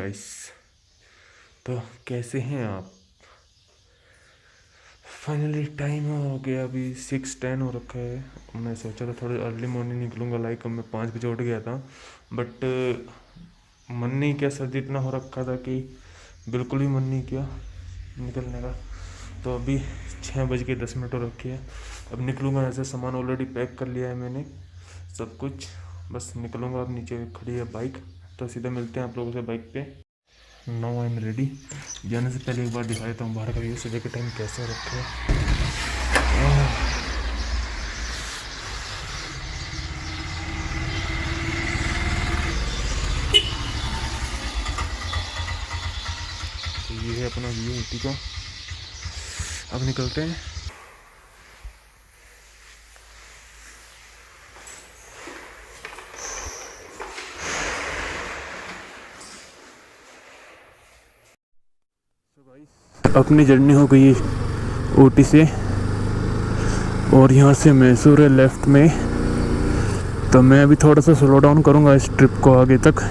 Guys, तो कैसे हैं आप। फाइनली टाइम हो गया, अभी 6:10 हो रखा है। मैं सोचा था थोड़ी अर्ली मॉर्निंग निकलूँगा, लाइक मैं 5 बजे उठ गया था, बट मन नहीं किया। सर्दी इतना हो रखा था कि बिल्कुल भी मन नहीं किया निकलने का। तो अभी 6:10 हो रखी है। अब निकलूँगा, ऐसे सामान ऑलरेडी पैक कर लिया है मैंने सब कुछ, बस निकलूँगा। अब नीचे खड़ी है बाइक, तो सीधा मिलते हैं आप लोगों से बाइक पे। Now I am ready. जाने से पहले एक बार दिखा देता हूँ बाहर का व्यू, सुबह के टाइम कैसे रखे है। तो ये है अपना व्यू ऊटी का। अब निकलते हैं। अपनी जर्नी हो गई ऊटी से, और यहाँ से मैसूर है लेफ़्ट में। तो मैं अभी थोड़ा सा स्लो डाउन करूँगा इस ट्रिप को आगे तक,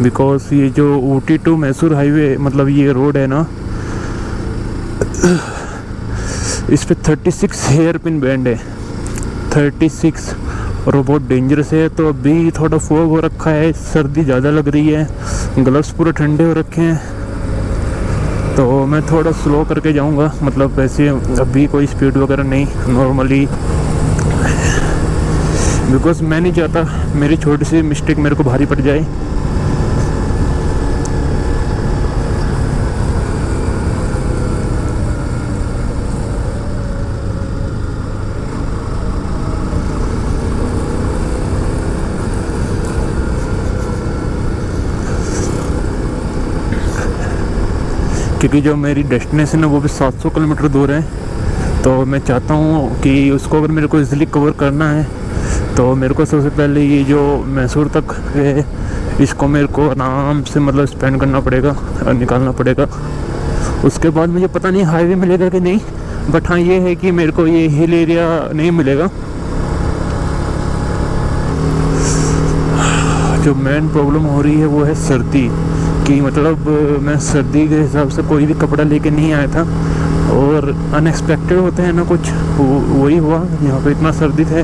बिकॉज ये जो ऊटी टू मैसूर हाईवे, मतलब ये रोड है ना, इस पे 36 हेयर पिन बैंड है, 36, और वो बहुत डेंजरस है। तो अभी थोड़ा फॉग हो रखा है, सर्दी ज़्यादा लग रही है, ग्लव्स पूरे ठंडे हो रखे हैं। तो मैं थोड़ा स्लो करके जाऊंगा, मतलब वैसे अभी कोई स्पीड वगैरह नहीं, नॉर्मली, बिकॉज मैं नहीं चाहता मेरी छोटी सी मिस्टेक मेरे को भारी पड़ जाए। क्योंकि जो मेरी डेस्टिनेशन है वो भी 700 किलोमीटर दूर है, तो मैं चाहता हूँ कि उसको अगर मेरे को इजीली कवर करना है तो मेरे को सबसे पहले ये जो मैसूर तक है इसको मेरे को आराम से मतलब स्पेंड करना पड़ेगा और निकालना पड़ेगा। उसके बाद मुझे पता नहीं हाईवे मिलेगा कि नहीं, बट हाँ ये है कि मेरे को ये हिल एरिया नहीं मिलेगा। जो मेन प्रॉब्लम हो रही है वो है सर्दी की, मतलब मैं सर्दी के हिसाब से कोई भी कपड़ा लेके नहीं आया था, और अनएक्सपेक्टेड होते हैं ना कुछ, वही हुआ। यहाँ पे इतना सर्दी है,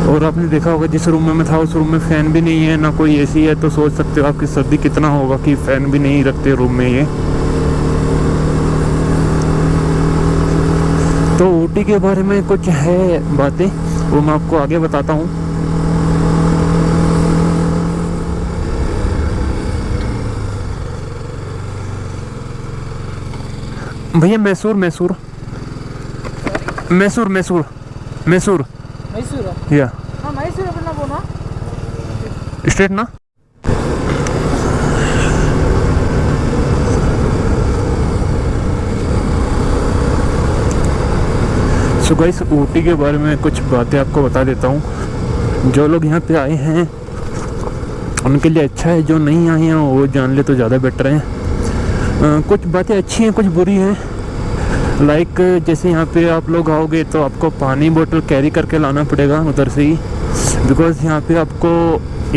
और आपने देखा होगा जिस रूम में मैं था उस रूम में फ़ैन भी नहीं है, ना कोई एसी है, तो सोच सकते हो आपकी सर्दी कितना होगा कि फ़ैन भी नहीं रखते रूम में ये। तो ऊटी के बारे में कुछ है बातें, वो मैं आपको आगे बताता हूँ। भैया मैसूर मैसूर मैसूर मैसूर मैसूर ಮೈಸೂರು या हाँ ಮೈಸೂರು अपना बोना स्ट्रेट ना। सो गाइस, ऊटी के बारे में कुछ बातें आपको बता देता हूँ। जो लोग यहाँ पे आए हैं उनके लिए अच्छा है, जो नहीं आए हैं वो जान ले तो ज़्यादा बेटर है। कुछ बातें अच्छी हैं, कुछ बुरी हैं। लाइक जैसे यहाँ पे आप लोग आओगे तो आपको पानी बोतल कैरी करके लाना पड़ेगा उधर से ही, बिकॉज़ यहाँ पे आपको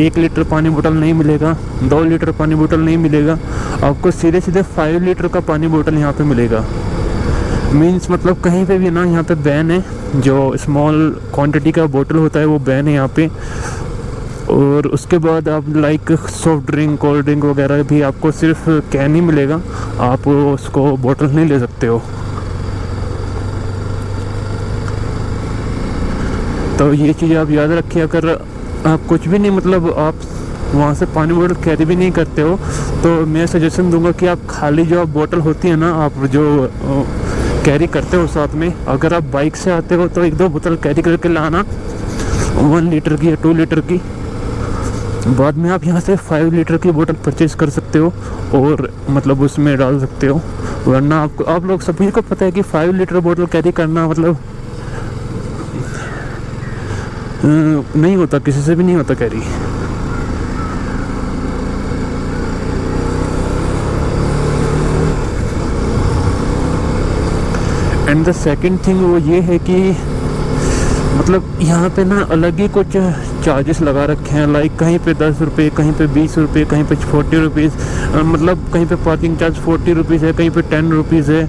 1 लीटर पानी बोतल नहीं मिलेगा, 2 लीटर पानी बोतल नहीं मिलेगा, आपको सीधे सीधे 5 लीटर का पानी बोतल यहाँ पे मिलेगा। मीन्स मतलब कहीं पे भी ना यहाँ पे बैन है, जो स्मॉल क्वांटिटी का बोतल होता है वो बैन है यहाँ पे। और उसके बाद आप like soft drink, cold drink वगैरह भी आपको सिर्फ कैन ही मिलेगा, आप उसको बोतल नहीं ले सकते हो। तो ये चीज़ आप याद रखिए। अगर आप कुछ भी नहीं, मतलब आप वहाँ से पानी बोतल कैरी भी नहीं करते हो, तो मैं सजेशन दूंगा कि आप खाली जो आप बोतल होती है ना, आप जो कैरी करते हो साथ में, अगर आप बाइक से आते हो तो 1-2 बोतल कैरी करके लाना, 1 लीटर की या 2 लीटर की। बाद में आप यहाँ से 5 लीटर की बोतल परचेज कर सकते हो और मतलब उसमें डाल सकते हो। वरना आपको, आप लोग सभी को पता है कि 5 लीटर बोतल कैरी करना मतलब नहीं होता, किसी से भी नहीं होता carry. And the second thing वो ये है कि मतलब यहाँ पे ना अलग ही कुछ चार्जेस लगा रखे हैं, लाइक कहीं पे 10 रुपये, कहीं पे 20 रुपये, कहीं पे 40 रुपीज़, मतलब कहीं पे पार्किंग चार्ज 40 रुपीज़ है, कहीं पे 10 रुपीज़ है,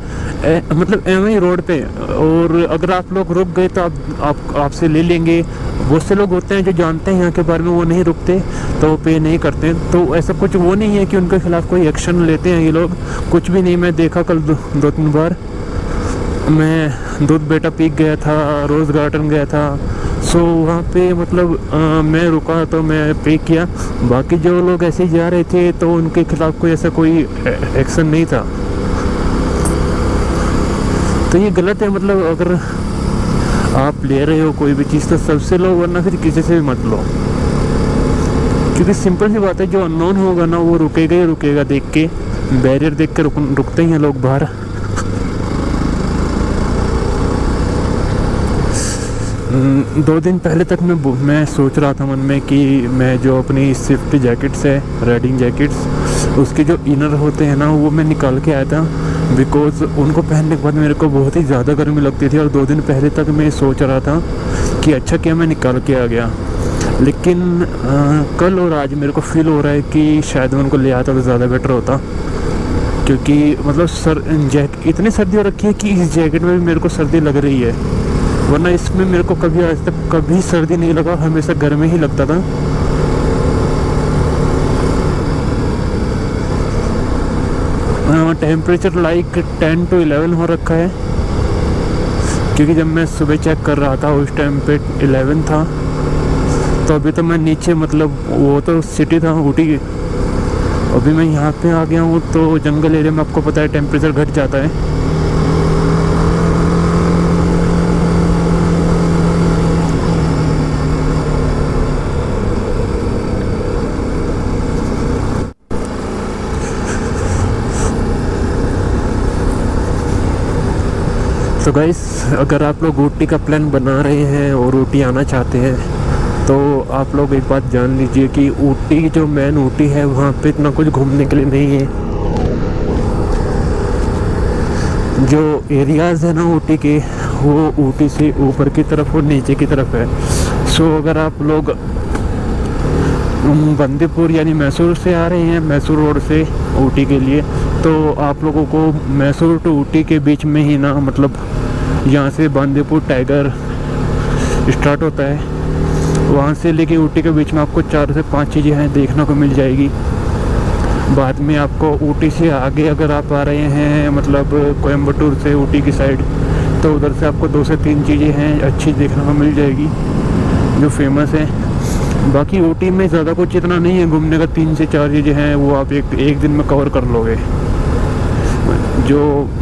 मतलब एवं ही रोड पे। और अगर आप लोग रुक गए तो आपसे ले लेंगे। बहुत से लोग होते हैं जो जानते हैं यहाँ के बारे में, वो नहीं रुकते तो पे नहीं करते। तो ऐसा कुछ वो नहीं है कि उनके खिलाफ़ कोई एक्शन लेते हैं ये लोग, कुछ भी नहीं। मैं देखा कल 2-3 बार, मैं दूध बेटा पीक गया था, रोज़ गार्डन गया था, सो वहाँ पे मतलब मैं रुका तो मैं पे किया। बाकी जो लोग ऐसे ही जा रहे थे तो उनके खिलाफ़ कोई ऐसा कोई एक्शन नहीं था। तो ये गलत है। मतलब अगर आप ले रहे हो कोई भी चीज़ तो सबसे लो, वरना फिर किसी से भी मत लो, क्योंकि सिंपल सी बात है, जो अननोन होगा ना वो रुकेगा ही रुकेगा। देख के बैरियर देख के रुकते ही हैं लोग बाहर। 2 दिन पहले तक मैं सोच रहा था मन में कि मैं जो अपनी स्विफ्ट जैकेट्स है, राइडिंग जैकेट्स, उसके जो इनर होते हैं ना वो मैं निकाल के आया था, बिकॉज़ उनको पहनने के बाद मेरे को बहुत ही ज़्यादा गर्मी लगती थी। और 2 दिन पहले तक मैं सोच रहा था कि अच्छा क्या मैं निकाल के आ गया। लेकिन कल और आज मेरे को फील हो रहा है कि शायद मैं उनको ले आता तो ज़्यादा बेटर होता, क्योंकि मतलब इतनी सर्दी हो रखी है कि इस जैकेट में भी मेरे को सर्दी लग रही है, वरना इसमें मेरे को कभी आज तक कभी सर्दी नहीं लगा, हमेशा गर्मी ही लगता था। टेम्परेचर लाइक 10 to 11 हो रखा है, क्योंकि जब मैं सुबह चेक कर रहा था उस टाइम पे 11 था। तो अभी तो मैं नीचे, मतलब वो तो सिटी था ऊटी की, अभी मैं यहाँ पे आ गया हूँ। तो जंगल एरिया में आपको पता है टेम्परेचर घट जाता है। तो गाइस, अगर आप लोग ऊटी का प्लान बना रहे हैं और ऊटी आना चाहते हैं तो आप लोग एक बात जान लीजिए कि ऊटी जो मेन ऊटी है वहाँ पे इतना कुछ घूमने के लिए नहीं है। जो एरियाज़ है ना ऊटी के, वो ऊटी से ऊपर की तरफ और नीचे की तरफ है। सो अगर आप लोग बंदीपुर यानी मैसूर से आ रहे हैं, मैसूर रोड से ऊटी के लिए, तो आप लोगों को मैसूर टू ऊटी के बीच में ही ना, मतलब यहाँ से बंदीपुर टाइगर स्टार्ट होता है, वहाँ से लेके ऊटी के बीच में आपको 4 से 5 चीज़ें हैं देखने को मिल जाएगी। बाद में आपको ऊटी से आगे अगर आप आ रहे हैं, मतलब कोयम्बटूर से ऊटी की साइड, तो उधर से आपको 2 से 3 चीज़ें हैं अच्छी देखने को मिल जाएगी जो फेमस है। बाकी ऊटी में ज़्यादा कुछ इतना नहीं है घूमने का, 3 से 4 चीज़ें हैं, वो आप एक दिन में कवर कर लोगे। जो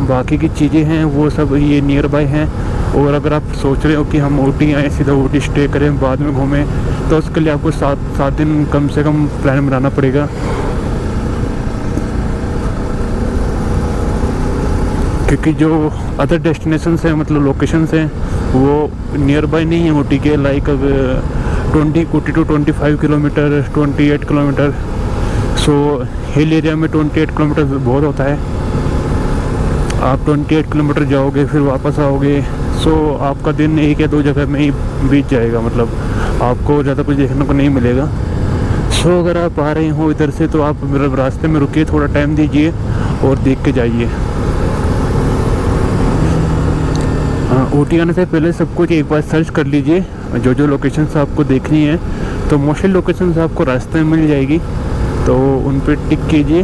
बाकी की चीज़ें हैं वो सब ये नियर बाय हैं। और अगर आप सोच रहे हो कि हम ऊटी आए, सीधा ऊटी स्टे करें, बाद में घूमें, तो उसके लिए आपको 7 दिन कम से कम प्लान बनाना पड़ेगा, क्योंकि जो अदर डेस्टिनेशंस हैं, मतलब लोकेशंस हैं, वो नियर बाय नहीं है ऊटी के। Like 20 to 25 kilometre, 28 kilometre. So hill area में 28 किलोमीटर बहुत होता है। आप 28 किलोमीटर जाओगे फिर वापस आओगे, सो आपका दिन 1 या 2 जगह में ही बीत जाएगा, मतलब आपको ज़्यादा कुछ देखने को नहीं मिलेगा। सो अगर आप आ रहे हो इधर से तो आप रास्ते में रुकिए, थोड़ा टाइम दीजिए और देख के जाइए। ऊटी आने से पहले सब कुछ एक बार सर्च कर लीजिए, जो लोकेशंस आपको देखनी है, तो मोस्टली लोकेशंस आपको रास्ते में मिल जाएगी, तो उन पर टिक कीजिए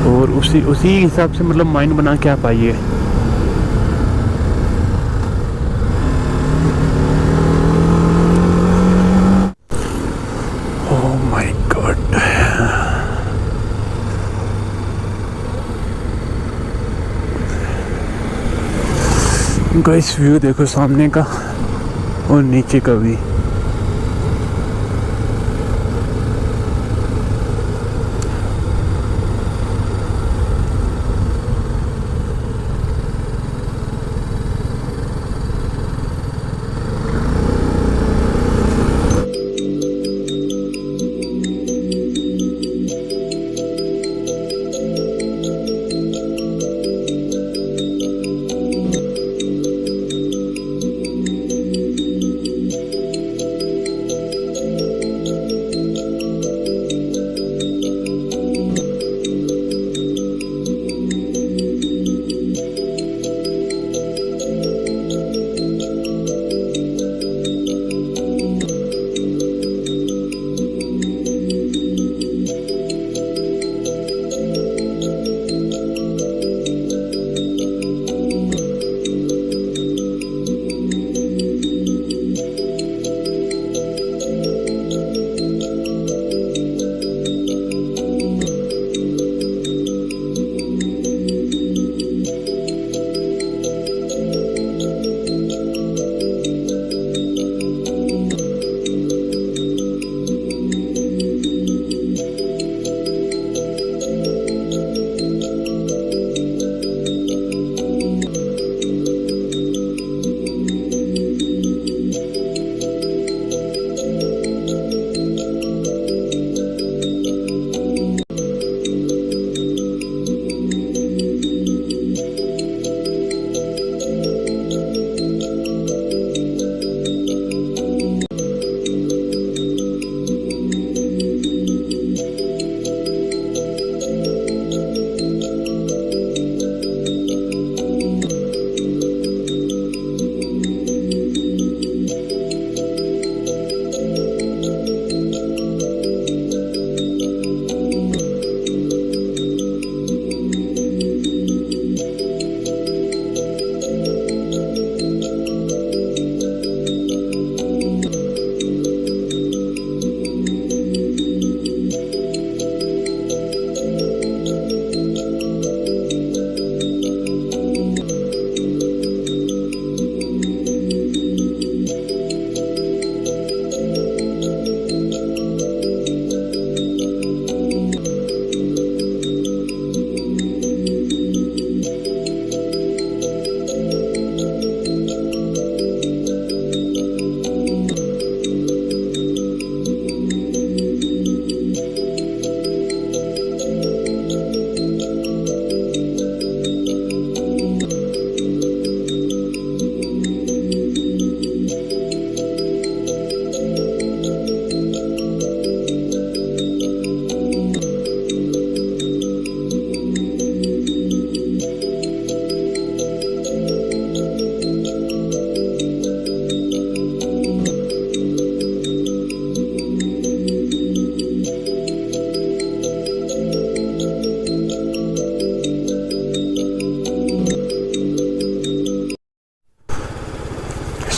और उसी हिसाब से मतलब माइंड बना के आप आइए। Oh my God, guys view देखो सामने का और नीचे का भी।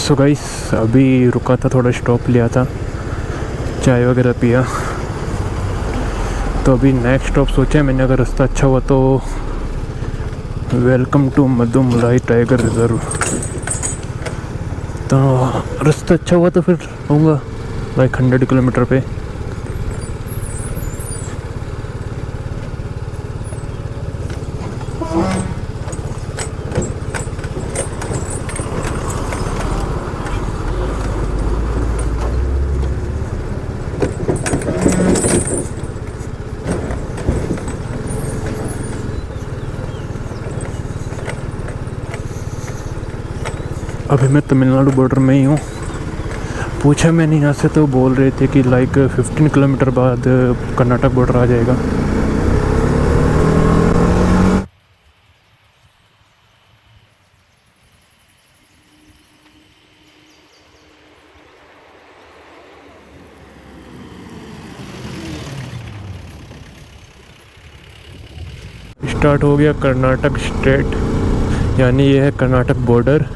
सो गाइस अभी रुका था, थोड़ा स्टॉप लिया था, चाय वगैरह पिया। तो अभी नेक्स्ट स्टॉप सोचा है मैंने, अगर रास्ता अच्छा हुआ तो welcome to Mudumalai tiger reserve. तो रास्ता अच्छा हुआ तो फिर रहूँगा लाइक 100 किलोमीटर पे। अभी मैं तमिलनाडु बॉर्डर में ही हूँ। पूछा मैंने यहाँ से तो बोल रहे थे कि लाइक 15 किलोमीटर बाद कर्नाटक बॉर्डर आ जाएगा। स्टार्ट हो गया कर्नाटक स्टेट, यानी ये है कर्नाटक बॉर्डर।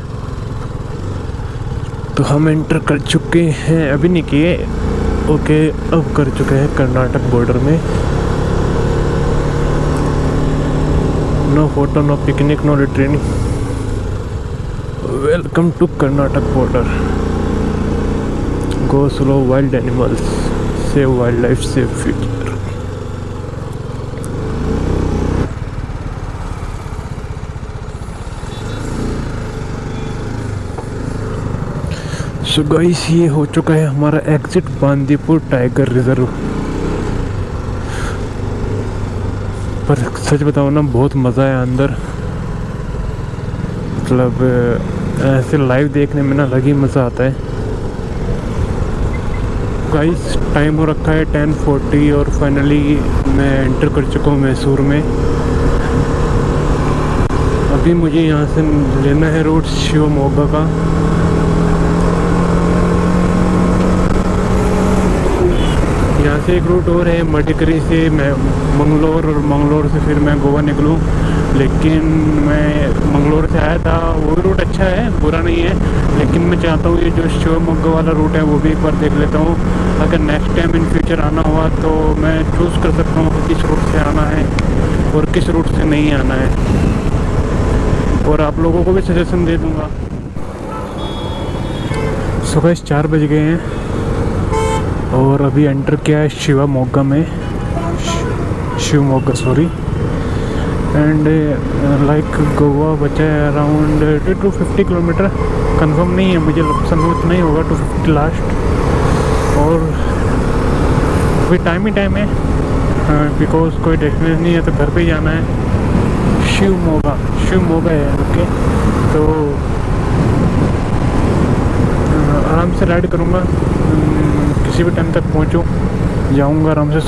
तो हम एंटर कर चुके हैं, अभी नहीं किए, ओके अब कर चुके हैं कर्नाटक बॉर्डर में। No photo, no picnic, no retraining. Welcome to Karnataka border. Go slow wild animals, save wildlife, save future. So guys ये हो चुका है हमारा एग्जिट बांदीपुर टाइगर रिजर्व। पर सच बताऊँ ना, बहुत मज़ा आया अंदर। मतलब ऐसे लाइव देखने में ना अलग ही मज़ा आता है। गाइस टाइम हो रखा है 10:40 और फाइनली मैं एंटर कर चुका हूँ मैसूर में। अभी मुझे यहाँ से लेना है रूट शिवमोगा का। यहाँ से एक रूट और है मडिकरी से मैं मंगलोर, और मंगलोर से फिर मैं गोवा निकलूँ। लेकिन मैं मंगलोर से आया था, वो भी रूट अच्छा है, बुरा नहीं है। लेकिन मैं चाहता हूँ ये जो शिवमोगा वाला रूट है वो भी एक बार देख लेता हूँ। अगर नेक्स्ट टाइम इन फ्यूचर आना हुआ तो मैं चूज़ कर सकता हूँ कि किस रूट से आना है और किस रूट से नहीं आना है, और आप लोगों को भी सजेशन दे दूँगा। सुबह 4 बज गए हैं और अभी एंटर किया है शिवमोगा में, Shivamogga sorry. And like Goa बचा है अराउंड 250 किलोमीटर, कंफर्म नहीं है, मुझे समझ उतना ही होगा, 250 लास्ट। और अभी टाइम ही टाइम है, बिकॉज कोई डेस्टिनेशन नहीं है तो घर पे ही जाना है। शिवमोगा है, ओके। तो आराम से राइड करूँगा, किसी भी टाइम तक पहुँचूँ, जाऊँगा आराम से।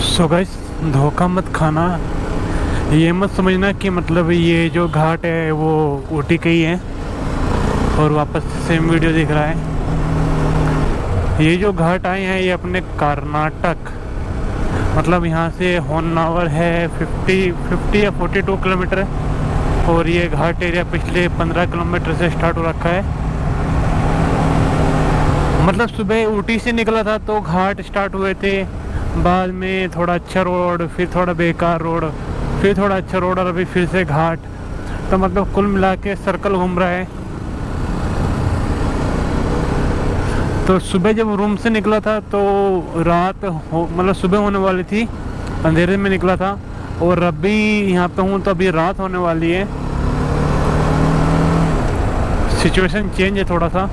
सो गाइस धोखा मत खाना, ये मत समझना कि मतलब ये जो घाट है वो ऊटी का ही है और वापस सेम वीडियो दिख रहा है। ये जो घाट आए हैं ये अपने कर्नाटक, मतलब यहाँ से होन्नावर है 50 या 42 किलोमीटर है, और ये घाट एरिया पिछले 15 किलोमीटर से स्टार्ट हो रखा है। मतलब सुबह ऊटी से निकला था तो घाट स्टार्ट हुए थे, बाद में थोड़ा अच्छा रोड, फिर थोड़ा बेकार रोड, फिर थोड़ा अच्छा रोड, और अभी फिर से घाट। तो मतलब कुल मिला के सर्कल घूम रहा है। तो सुबह जब रूम से निकला था तो रात मतलब सुबह होने वाली थी, अंधेरे में निकला था, और अभी यहाँ पे हूँ तो अभी रात होने वाली है। सिचुएशन चेंज है थोड़ा सा।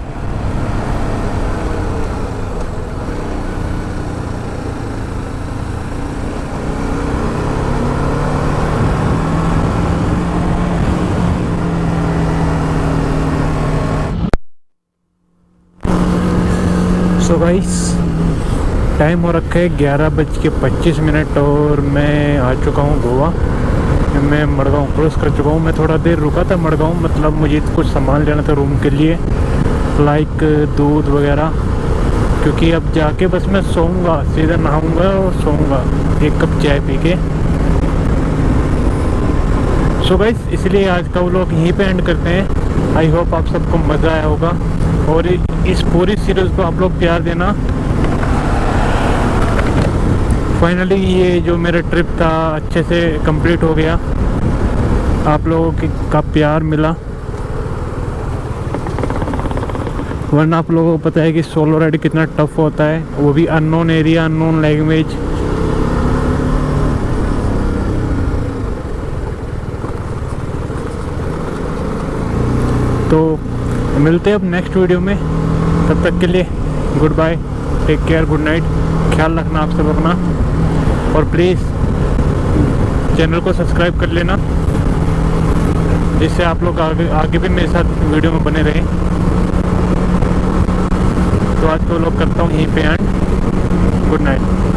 सो गाइस टाइम हो रखा है 11:25 और मैं आ चुका हूँ गोवा। मैं मड़गांव क्रॉस कर चुका हूँ। मैं थोड़ा देर रुका था मड़गांव, मतलब मुझे कुछ सामान लेना था रूम के लिए, लाइक दूध वगैरह, क्योंकि अब जाके बस मैं सोऊंगा, सीधा नहाऊंगा और सोऊंगा 1 कप चाय पी के। सो गाइस इसलिए आज का व्लॉग यहीं पे एंड करते हैं। आई होप आप सबको मज़ा आया होगा और इस पूरी सीरीज़ को आप लोग प्यार देना। फाइनली ये जो मेरा ट्रिप था अच्छे से कंप्लीट हो गया, आप लोगों का प्यार मिला। वरना आप लोगों को पता है कि सोलो राइड कितना टफ होता है, वो भी अननोन एरिया, अननोन लैंग्वेज। तो मिलते हैं अब नेक्स्ट वीडियो में, तब तक के लिए goodbye, take care, good night, ख्याल रखना आप सब अपना, और प्लीज़ चैनल को सब्सक्राइब कर लेना जिससे आप लोग आगे भी मेरे साथ वीडियो में बने रहें। तो आज तो लोग करता हूँ यहीं पे एंड, गुड नाइट।